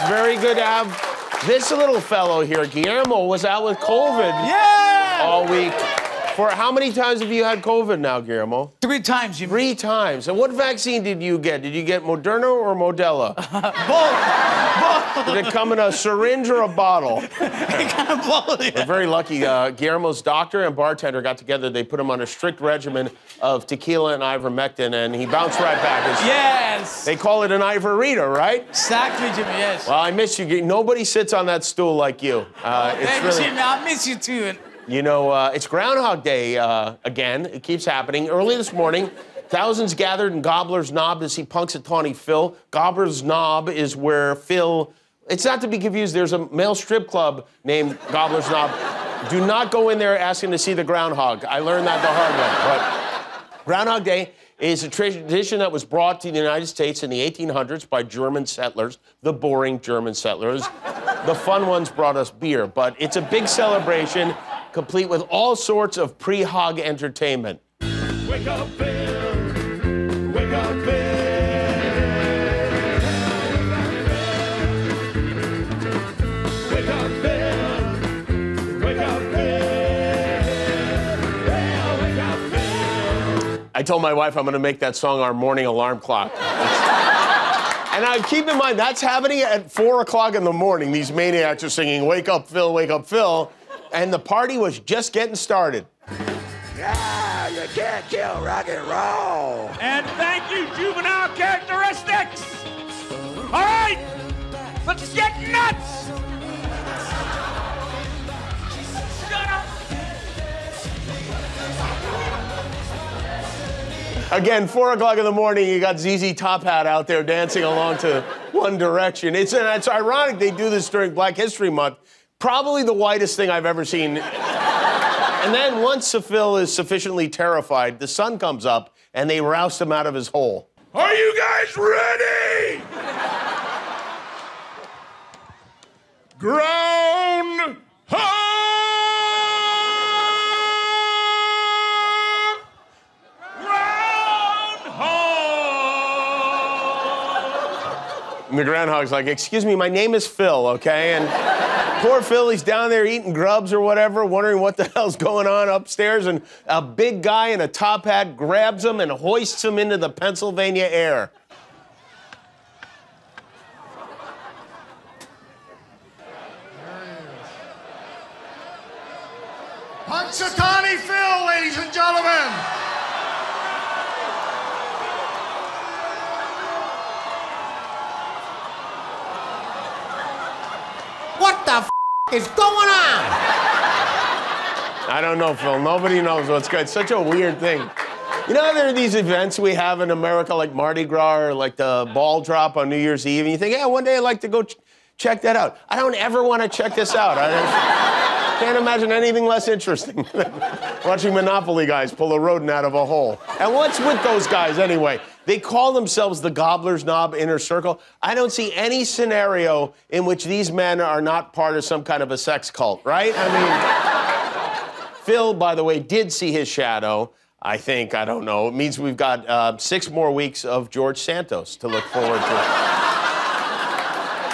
very good to have this little fellow here. Guillermo was out with COVID all week. For how many times have you had COVID now, Guillermo? 3 times, you mean. 3 times. And what vaccine did you get? Did you get Moderna or Modella? Both. Did it come in a syringe or a bottle? Both, yeah. We're very lucky. Guillermo's doctor and bartender got together. They put him on a strict regimen of tequila and ivermectin, and he bounced right back. Yes. They call it an Ivorita, right? Exactly, Jimmy, yes. Well, I miss you. Nobody sits on that stool like you. Thanks, Jimmy. I miss you, too. You know, it's Groundhog Day again. It keeps happening. Early this morning, thousands gathered in Gobbler's Knob to see Punxsutawney Phil. Gobbler's Knob is where Phil... It's not to be confused. There's a male strip club named Gobbler's Knob. Do not go in there asking to see the groundhog. I learned that the hard way. But Groundhog Day is a tradition that was brought to the United States in the 1800s by German settlers, the boring German settlers. The fun ones brought us beer, but it's a big celebration, complete with all sorts of pre-hog entertainment. Wake up, Phil. Wake up, Phil. Wake up, Phil. Wake up, Phil. Wake up, Phil. I told my wife I'm going to make that song our morning alarm clock. And I keep in mind, that's happening at 4 o'clock in the morning. These maniacs are singing, "Wake up, Phil, wake up, Phil." And the party was just getting started. Yeah, you can't kill rock and roll. And thank you, juvenile characteristics. All right, let's get nuts. Shut up. Again, 4 o'clock in the morning, you got ZZ Top Hat out there dancing along to One Direction. It's ironic they do this during Black History Month. Probably the whitest thing I've ever seen. And then once Phil is sufficiently terrified, the sun comes up and they roust him out of his hole. Are you guys ready? Groundhog! And the groundhog's like, "Excuse me, my name is Phil, okay?" And poor Phil, he's down there eating grubs or whatever, wondering what the hell's going on upstairs, and a big guy in a top hat grabs him and hoists him into the Pennsylvania air. Punxsutawney Phil, ladies and gentlemen. What the f is going on? I don't know, Phil. Nobody knows what's good. It's such a weird thing. You know, there are these events we have in America, like Mardi Gras or like the ball drop on New Year's Eve, and you think, yeah, one day I'd like to go check that out. I don't ever want to check this out. I can't imagine anything less interesting than watching Monopoly guys pull a rodent out of a hole. And what's with those guys anyway? They call themselves the Gobbler's Knob Inner Circle. I don't see any scenario in which these men are not part of some kind of a sex cult, right? I mean, Phil, by the way, did see his shadow, I think. I don't know. It means we've got 6 more weeks of George Santos to look forward to.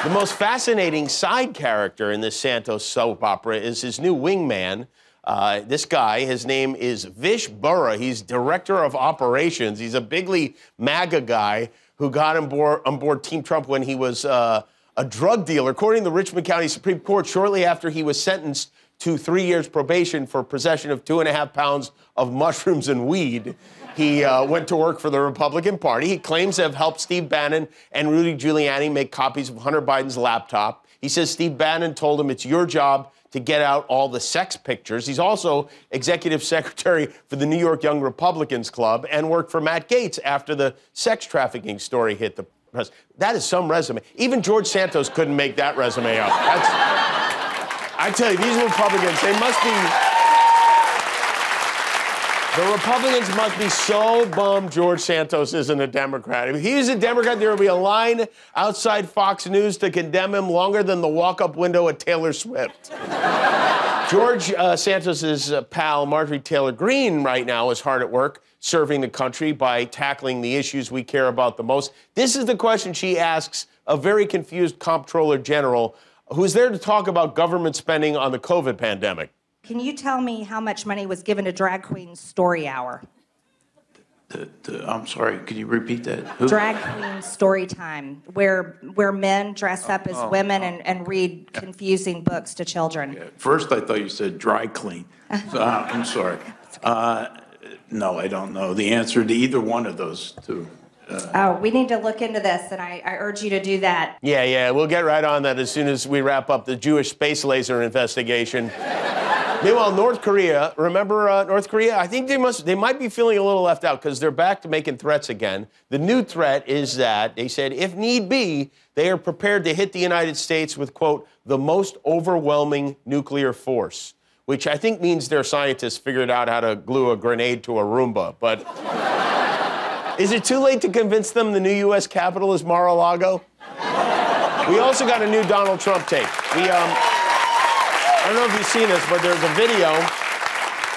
The most fascinating side character in this Santos soap opera is his new wingman. This guy, his name is Vish Burra. He's director of operations. He's a bigly MAGA guy who got on board Team Trump when he was a drug dealer. According to the Richmond County Supreme Court, shortly after he was sentenced to 3 years probation for possession of 2.5 pounds of mushrooms and weed, he went to work for the Republican Party. He claims to have helped Steve Bannon and Rudy Giuliani make copies of Hunter Biden's laptop. He says Steve Bannon told him it's your job to get out all the sex pictures. He's also executive secretary for the New York Young Republicans Club and worked for Matt Gaetz after the sex trafficking story hit the press. That is some resume. Even George Santos couldn't make that resume up. I tell you, these Republicans, they must be... The Republicans must be so bummed George Santos isn't a Democrat. If he's a Democrat, there will be a line outside Fox News to condemn him longer than the walk-up window at Taylor Swift. George Santos's pal, Marjorie Taylor Greene, right now is hard at work serving the country by tackling the issues we care about the most. This is the question she asks a very confused comptroller general who's there to talk about government spending on the COVID pandemic. Can you tell me how much money was given to Drag Queen Story Hour? I'm sorry, could you repeat that? Who? Drag Queen Story Time, where men dress up as women and read confusing books to children. Yeah. First, I thought you said dry clean. So, I'm sorry. No, I don't know the answer to either one of those two. We need to look into this, and I urge you to do that. Yeah, we'll get right on that as soon as we wrap up the Jewish space laser investigation. Meanwhile, North Korea, remember North Korea? I think they might be feeling a little left out because they're back to making threats again. The new threat is that they said, if need be, they are prepared to hit the United States with, quote, the most overwhelming nuclear force, which I think means their scientists figured out how to glue a grenade to a Roomba. But is it too late to convince them the new U.S. Capitol is Mar-a-Lago? We also got a new Donald Trump tape. I don't know if you've seen this, but there's a video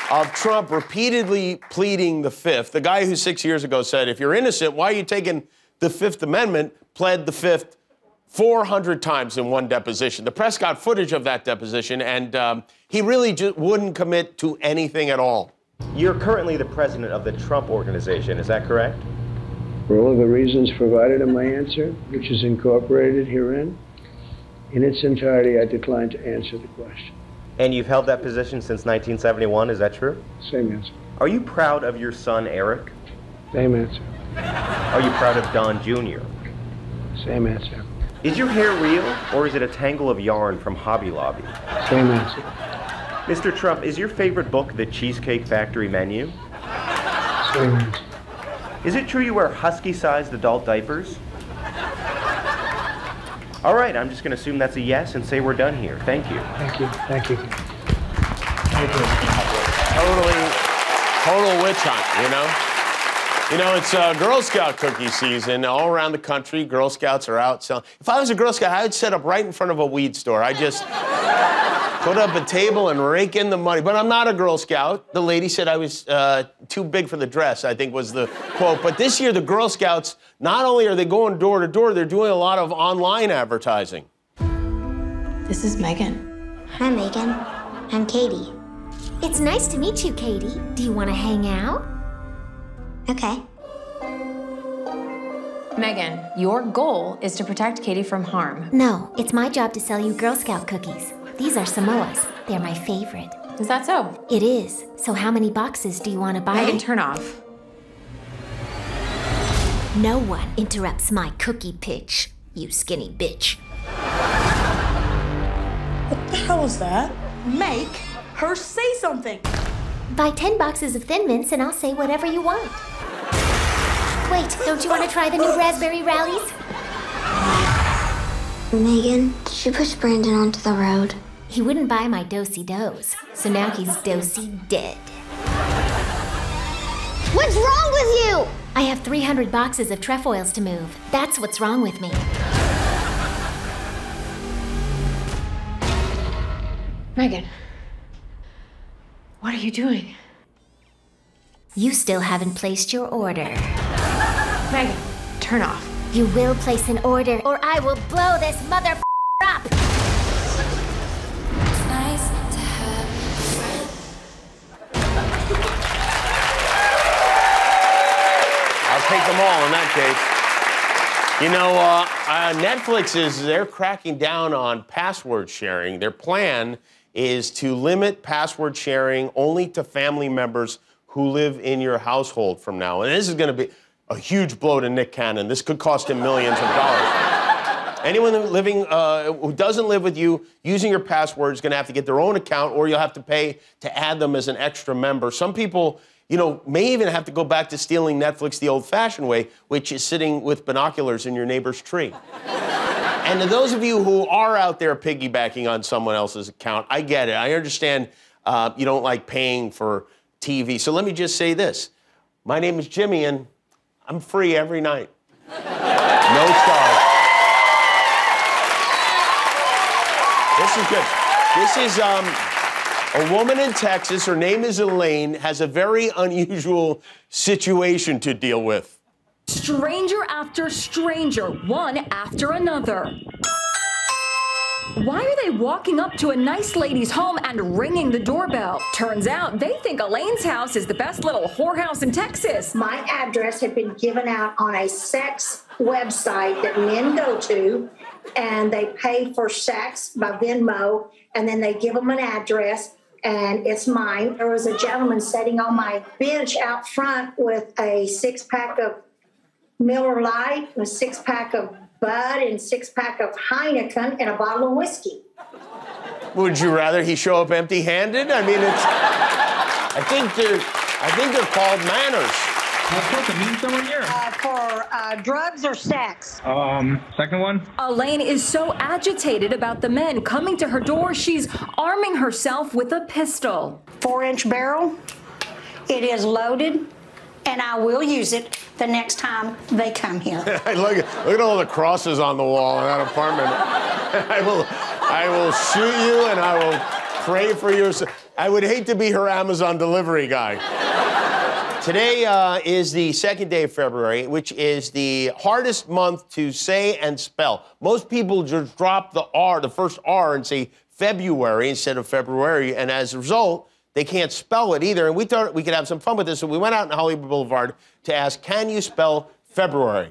of Trump repeatedly pleading the Fifth. The guy who 6 years ago said, if you're innocent, why are you taking the Fifth Amendment, pled the Fifth 400 times in one deposition. The press got footage of that deposition, and he really just wouldn't commit to anything at all. You're currently the president of the Trump Organization, is that correct? For all of the reasons provided in my answer, which is incorporated herein, in its entirety, I decline to answer the question. And you've held that position since 1971, is that true? Same answer. Are you proud of your son, Eric? Same answer. Are you proud of Don Jr.? Same answer. Is your hair real, or is it a tangle of yarn from Hobby Lobby? Same answer. Mr. Trump, is your favorite book The Cheesecake Factory Menu? Same answer. Is it true you wear husky-sized adult diapers? All right, I'm just going to assume that's a yes and say we're done here. Thank you. Thank you. Thank you. Thank you. Total witch hunt, you know? You know, it's Girl Scout cookie season. All around the country, Girl Scouts are out selling. If I was a Girl Scout, I would set up right in front of a weed store. I'd just put up a table and rake in the money. But I'm not a Girl Scout. The lady said I was too big for the dress, I think was the quote. But this year, the Girl Scouts, not only are they going door to door, they're doing a lot of online advertising. This is Megan. Hi, Megan. I'm Katie. It's nice to meet you, Katie. Do you want to hang out? Okay. Megan, your goal is to protect Katie from harm. No, it's my job to sell you Girl Scout cookies. These are Samoas. They're my favorite. Is that so? It is. So how many boxes do you want to buy? Megan, turn off. No one interrupts my cookie pitch, you skinny bitch. What the hell is that? Make her say something. Buy 10 boxes of Thin Mints and I'll say whatever you want. Wait, don't you want to try the new raspberry rallies? Megan, did you push Brandon onto the road? He wouldn't buy my do-si-dos, so now he's do-si-dead. What's wrong with you? I have 300 boxes of trefoils to move. That's what's wrong with me. Megan, what are you doing? You still haven't placed your order. Megan, turn off. You will place an order, or I will blow this mother up! It's nice to have a friend. I'll take them all in that case. You know, Netflix they're cracking down on password sharing. Their plan is to limit password sharing only to family members who live in your household from now. And this is going to be a huge blow to Nick Cannon. This could cost him millions of dollars. Anyone who doesn't live with you, using your password is going to have to get their own account, or you'll have to pay to add them as an extra member. Some people, you know, may even have to go back to stealing Netflix the old-fashioned way, which is sitting with binoculars in your neighbor's tree. And to those of you who are out there piggybacking on someone else's account, I get it. I understand you don't like paying for TV. So let me just say this. My name is Jimmy, and I'm free every night. No charge. This is good. A woman in Texas, her name is Elaine, has a very unusual situation to deal with. Stranger after stranger, one after another. Why are they walking up to a nice lady's home and ringing the doorbell? Turns out they think Elaine's house is the best little whorehouse in Texas. My address had been given out on a sex website that men go to, and they pay for sex by Venmo, and then they give them an address, and it's mine. There was a gentleman sitting on my bench out front with a 6-pack of Miller Lite, a 6-pack of Bud, and 6-pack of Heineken, and a bottle of whiskey. Would you rather he show up empty-handed? I mean, it's. I think they're called manners. I'm supposed to meet someone here. For drugs or sex? Second one. Elaine is so agitated about the men coming to her door, she's arming herself with a pistol. 4-inch barrel. It is loaded, and I will use it the next time they come here. Look at all the crosses on the wall in that apartment. I will shoot you, and I will pray for you. I would hate to be her Amazon delivery guy. Today is the 2nd day of February, which is the hardest month to say and spell. Most people just drop the R, the first R, and say February instead of February, and as a result, they can't spell it either. And we thought we could have some fun with this, so we went out in Hollywood Blvd to ask, can you spell February?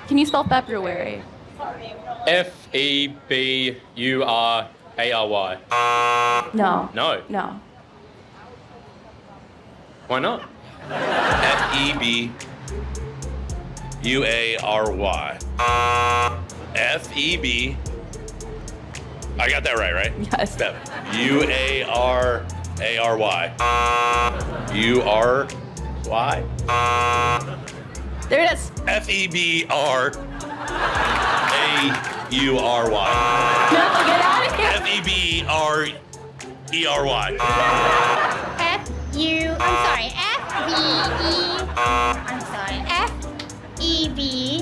Can you spell February? F-E-B-U-R-A-R-Y. No. No. No. Why not? F-E-B-U-A-R-Y. F-E-B. I got that right? Yes. U-A-R-A-R-Y. U-R-Y? There it is. F-E-B-R-A-U-R-Y. No, get out of here. F-E-B-R-E-R-Y. F-E-B-R-U-R-A-Y.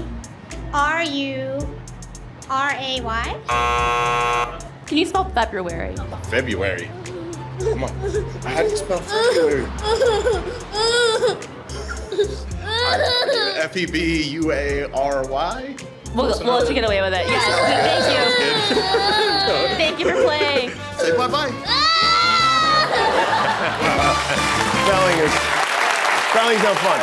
Can you spell February? February. Come on. How do you spell February? F-E-B-U-A-R-Y? We'll let you get away with it. Yes. Thank you. Thank you for playing. Say bye-bye. Spelling's no fun.